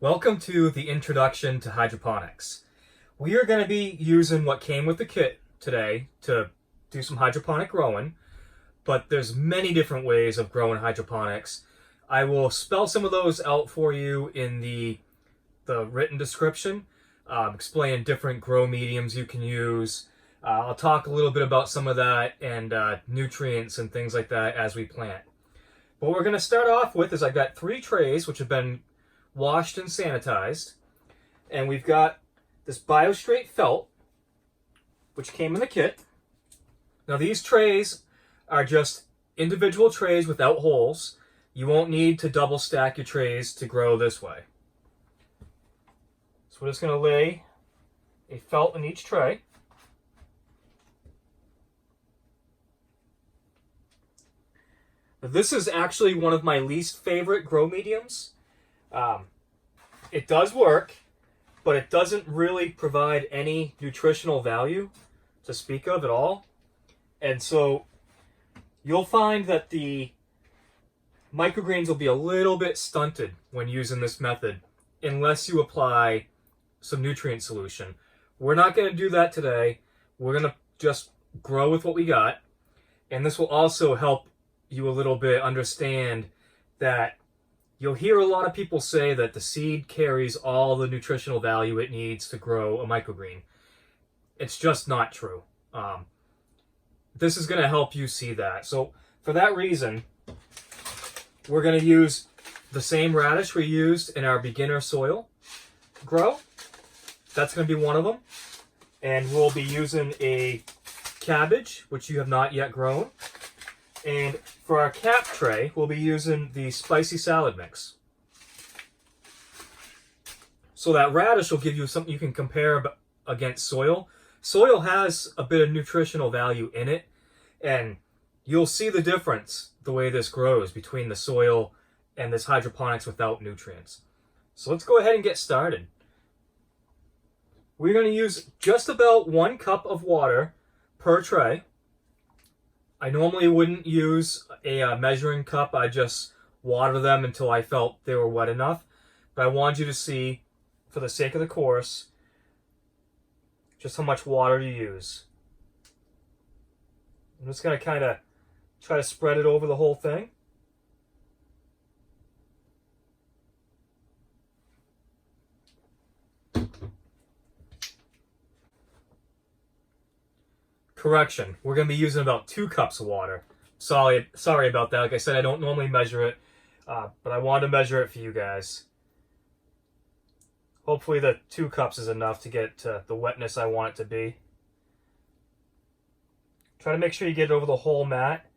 Welcome to the introduction to hydroponics. We are going to be using what came with the kit today to do some hydroponic growing, but there's many different ways of growing hydroponics. I will spell some of those out for you in the written description, explaining different grow mediums you can use. I'll talk a little bit about some of that and nutrients and things like that as we plant. What we're going to start off with is I've got 3 trays which have been washed and sanitized, and we've got this BioStraight felt which came in the kit. Now these trays are just individual trays without holes. You won't need to double stack your trays to grow this way. So we're just going to lay a felt in each tray. This is actually one of my least favorite grow mediums. It does work, but it doesn't really provide any nutritional value to speak of at all. And so you'll find that the microgreens will be a little bit stunted when using this method unless you apply some nutrient solution. We're not going to do that today. We're going to just grow with what we got. And this will also help you a little bit understand that you'll hear a lot of people say that the seed carries all the nutritional value it needs to grow a microgreen. It's just not true. This is going to help you see that. So for that reason, we're going to use the same radish we used in our beginner soil grow. That's going to be one of them. And we'll be using a cabbage, which you have not yet grown. And for our cap tray, we'll be using the spicy salad mix. So that radish will give you something you can compare against soil. Soil has a bit of nutritional value in it, and you'll see the difference the way this grows between the soil and this hydroponics without nutrients. So let's go ahead and get started. We're going to use just about 1 cup of water per tray. I normally wouldn't use a measuring cup. I just water them until I felt they were wet enough. But I wanted you to see, for the sake of the course, just how much water to use. I'm just going to kind of try to spread it over the whole thing. Correction, we're going to be using about 2 cups of water. Sorry about that. Like I said, I don't normally measure it, but I wanted to measure it for you guys. Hopefully the 2 cups is enough to get the wetness I want it to be. Try to make sure you get it over the whole mat.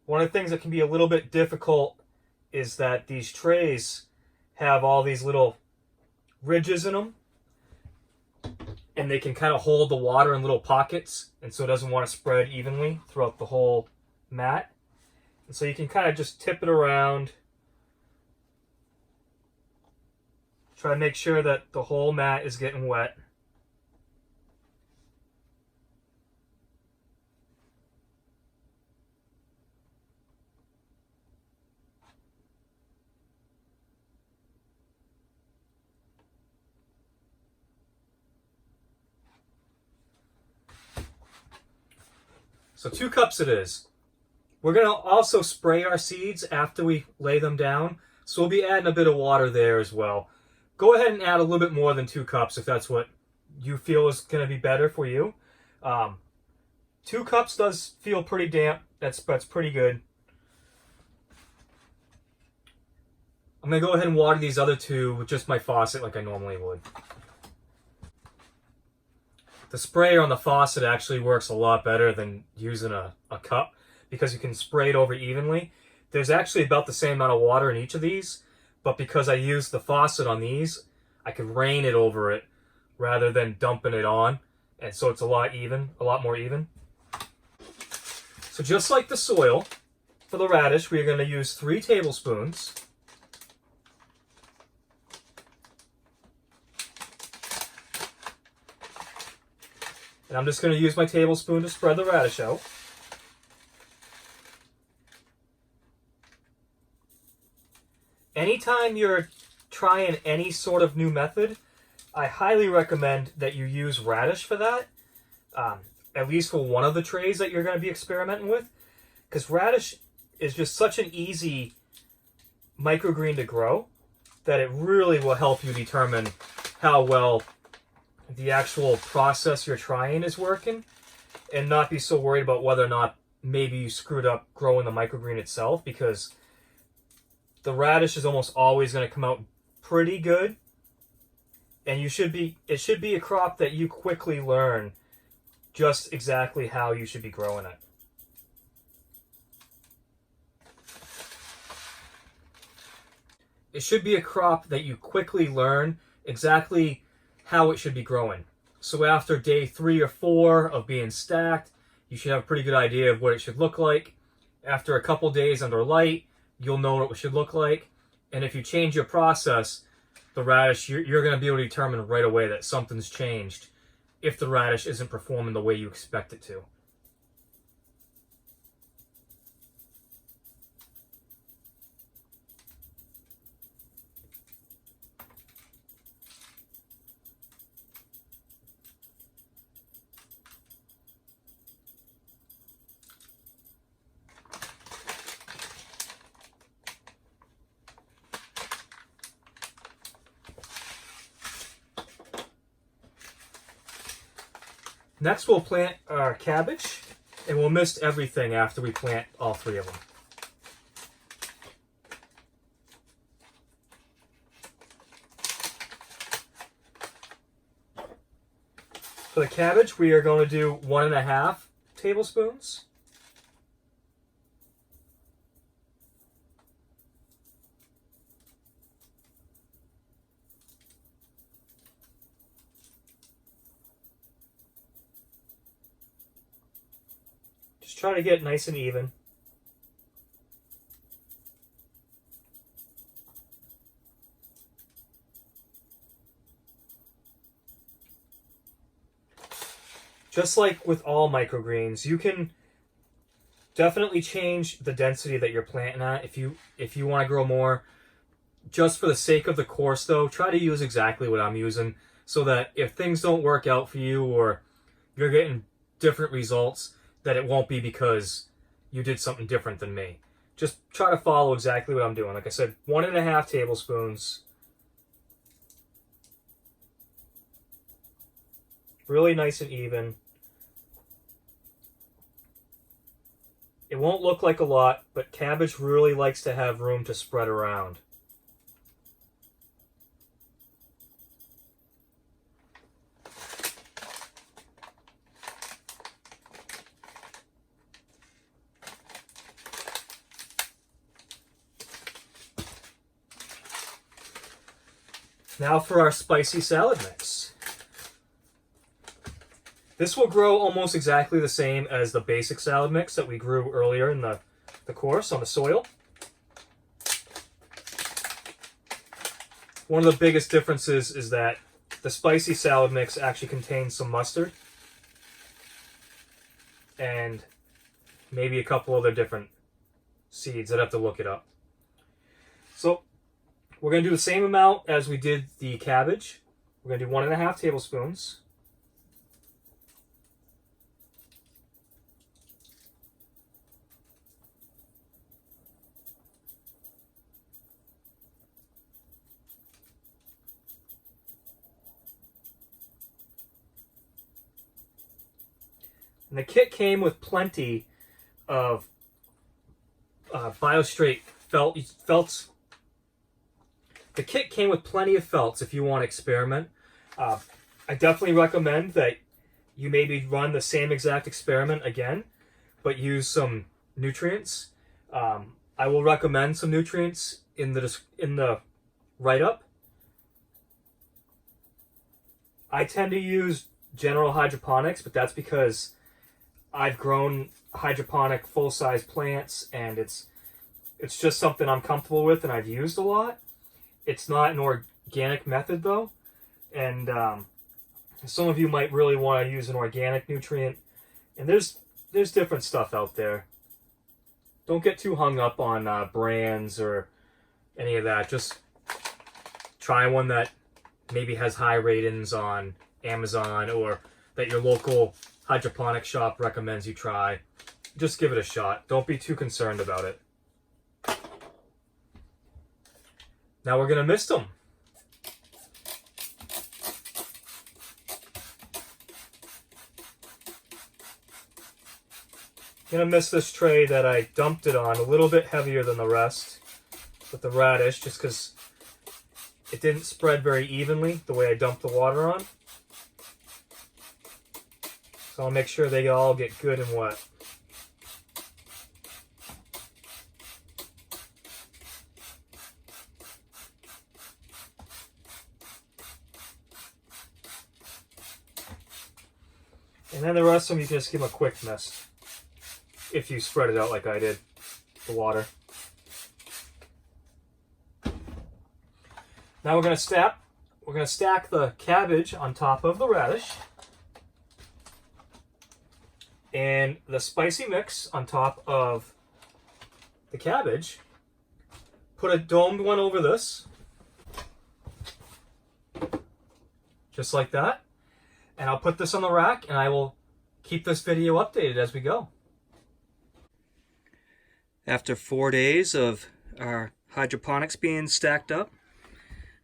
One of the things that can be a little bit difficult is that these trays have all these little ridges in them, and they can kind of hold the water in little pockets, and so it doesn't want to spread evenly throughout the whole mat. And so you can kind of just tip it around. Try to make sure that the whole mat is getting wet. So 2 cups it is. We're going to also spray our seeds after we lay them down, so we'll be adding a bit of water there as well. Go ahead and add a little bit more than 2 cups if that's what you feel is going to be better for you. 2 cups does feel pretty damp. That's pretty good. I'm going to go ahead and water these other 2 with just my faucet like I normally would. The sprayer on the faucet actually works a lot better than using a cup because you can spray it over evenly. There's actually about the same amount of water in each of these, but because I use the faucet on these, I can rain it over it rather than dumping it on, and so it's a lot more even. So just like the soil, for the radish, we're going to use 3 tablespoons. And I'm just going to use my tablespoon to spread the radish out. anytime you're trying any sort of new method, I highly recommend that you use radish for that, at least for one of the trays that you're going to be experimenting with, because radish is just such an easy microgreen to grow that it really will help you determine how well the actual process you're trying is working, and not be so worried about whether or not maybe you screwed up growing the microgreen itself, because the radish is almost always going to come out pretty good, and it should be a crop that you quickly learn just exactly how you should be growing it. It should be a crop that you quickly learn exactly how it should be growing. So after day 3 or 4 of being stacked, you should have a pretty good idea of what it should look like. After a couple days under light, you'll know what it should look like. And if you change your process, the radish, you're going to be able to determine right away that something's changed if the radish isn't performing the way you expect it to. Next, we'll plant our cabbage, and we'll mist everything after we plant all 3 of them. For the cabbage, we are going to do 1.5 tablespoons. Just try to get nice and even. Just like with all microgreens, you can definitely change the density that you're planting at if you want to grow more. Just for the sake of the course, though, try to use exactly what I'm using, so that if things don't work out for you or you're getting different results, that it won't be because you did something different than me. Just try to follow exactly what I'm doing. Like I said, 1.5 tablespoons. Really nice and even. It won't look like a lot, but cabbage really likes to have room to spread around. Now for our spicy salad mix. This will grow almost exactly the same as the basic salad mix that we grew earlier in the course on the soil. One of the biggest differences is that the spicy salad mix actually contains some mustard and maybe a couple other different seeds. I'd have to look it up. So we're going to do the same amount as we did the cabbage. We're going to do 1.5 tablespoons. And the kit came with plenty of BioStraight felts. The kit came with plenty of felts if you want to experiment. I definitely recommend that you maybe run the same exact experiment again, but use some nutrients. I will recommend some nutrients in the write-up. I tend to use general hydroponics, but that's because I've grown hydroponic full-size plants, and it's just something I'm comfortable with and I've used a lot. It's not an organic method, though, and some of you might really want to use an organic nutrient, and there's different stuff out there. Don't get too hung up on brands or any of that. Just try one that maybe has high ratings on Amazon or that your local hydroponic shop recommends you try. Just give it a shot. Don't be too concerned about it. Now we're going to mist them. I'm going to mist this tray that I dumped it on, a little bit heavier than the rest with the radish, just because it didn't spread very evenly the way I dumped the water on. So I'll make sure they all get good and wet. And then the rest of them, you can just give them a quick mist if you spread it out like I did, the water. Now we're going to stack the cabbage on top of the radish and the spicy mix on top of the cabbage. Put a domed one over this, just like that. And I'll put this on the rack and I will keep this video updated as we go. After 4 days of our hydroponics being stacked up,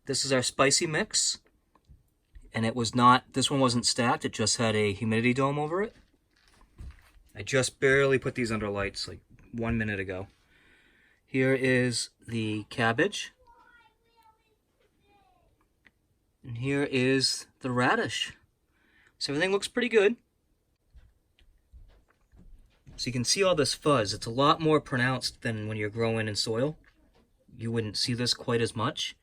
this is our spicy mix. And it was not, this one wasn't stacked, it just had a humidity dome over it. I just barely put these under lights like 1 minute ago. Here is the cabbage. And here is the radish. So everything looks pretty good. So you can see all this fuzz. It's a lot more pronounced than when you're growing in soil. You wouldn't see this quite as much.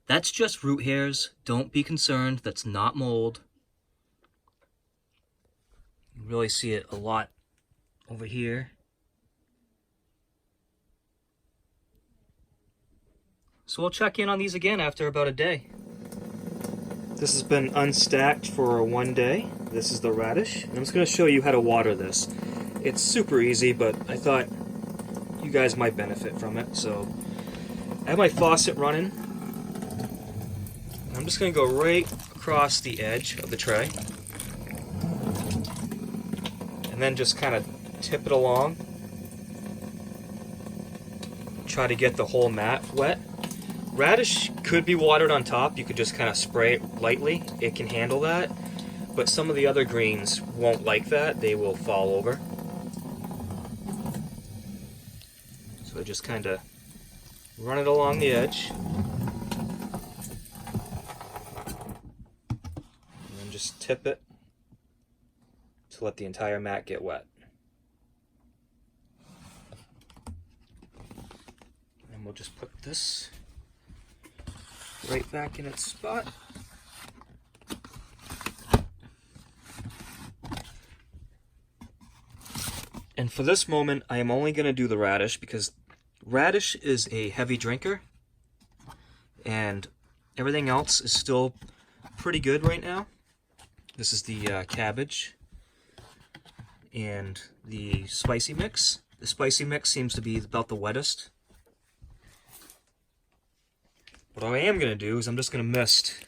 That's just root hairs. Don't be concerned. That's not mold. You really see it a lot over here. So we'll check in on these again after about a day. This has been unstacked for 1 day. This is the radish. And I'm just going to show you how to water this. It's super easy, but I thought you guys might benefit from it. So I have my faucet running. I'm just going to go right across the edge of the tray. And then just kind of tip it along. Try to get the whole mat wet. Radish could be watered on top. You could just kind of spray it lightly. It can handle that. But some of the other greens won't like that. They will fall over. So just kind of run it along the edge. And then just tip it to let the entire mat get wet. And we'll just put this right back in its spot. And for this moment, I am only going to do the radish because radish is a heavy drinker and everything else is still pretty good right now. This is the cabbage and the spicy mix. The spicy mix seems to be about the wettest. What I am going to do is I'm just going to mist.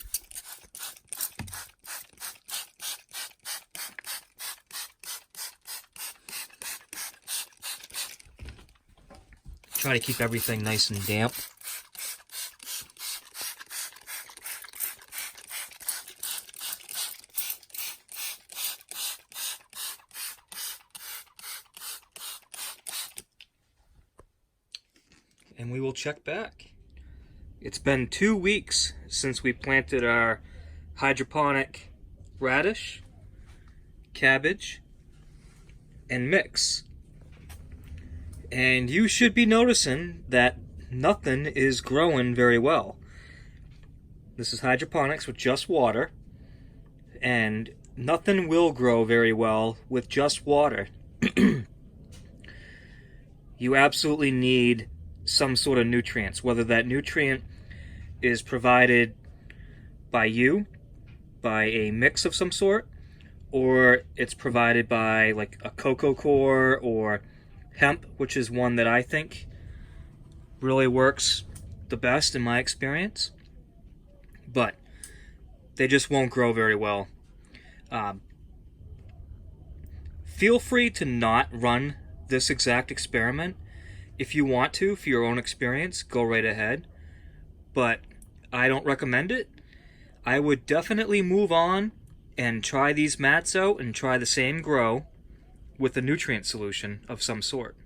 Try to keep everything nice and damp. And we will check back. It's been 2 weeks since we planted our hydroponic radish, cabbage, and mix. And you should be noticing that nothing is growing very well. This is hydroponics with just water, and nothing will grow very well with just water. You absolutely need some sort of nutrients, whether that nutrient is provided by you, by a mix of some sort, or it's provided by like a cocoa coir or hemp, which is one that I think really works the best in my experience, but they just won't grow very well. Feel free to not run this exact experiment. If you want to, for your own experience, go right ahead. But I don't recommend it. I would definitely move on and try these mats out and try the same grow with a nutrient solution of some sort.